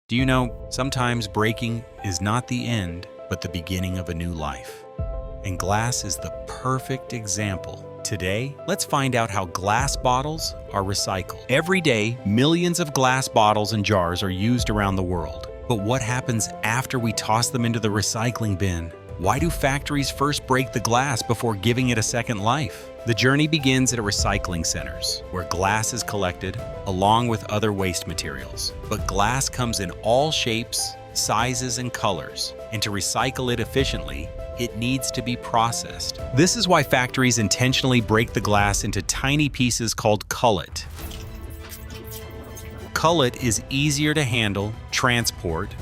Do you know, sometimes breaking is not the end, but the beginning of a new life. And glass is the perfect example. Today, let's find out how glass bottles are recycled. Every day, millions of glass bottles and jars are used around the world. But what happens after we toss them into the recycling bin? Why do factories first break the glass before giving it a second life? The journey begins at recycling centers, where glass is collected along with other waste materials. But glass comes in all shapes, sizes, and colors, and to recycle it efficiently, it needs to be processed. This is why factories intentionally break the glass into tiny pieces called cullet. Cullet is easier to handle, transport,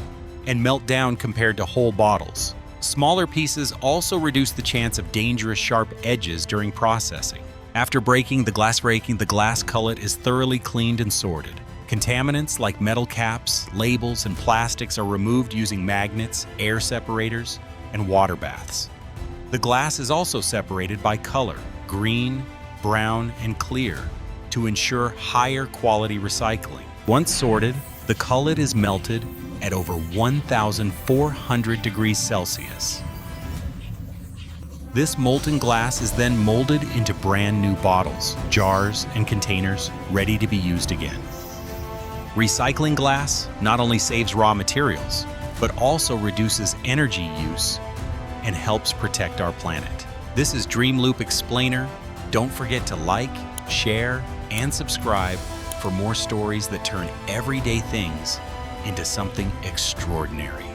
and melt down compared to whole bottles. Smaller pieces also reduce the chance of dangerous sharp edges during processing. After breaking, the glass cullet is thoroughly cleaned and sorted. Contaminants like metal caps, labels, and plastics are removed using magnets, air separators, and water baths. The glass is also separated by color, green, brown, and clear, to ensure higher quality recycling. Once sorted, the cullet is melted at over 1,400 degrees Celsius. This molten glass is then molded into brand new bottles, jars, and containers ready to be used again. Recycling glass not only saves raw materials, but also reduces energy use and helps protect our planet. This is Dream Loop Explainer. Don't forget to like, share, and subscribe for more stories that turn everyday things into something extraordinary.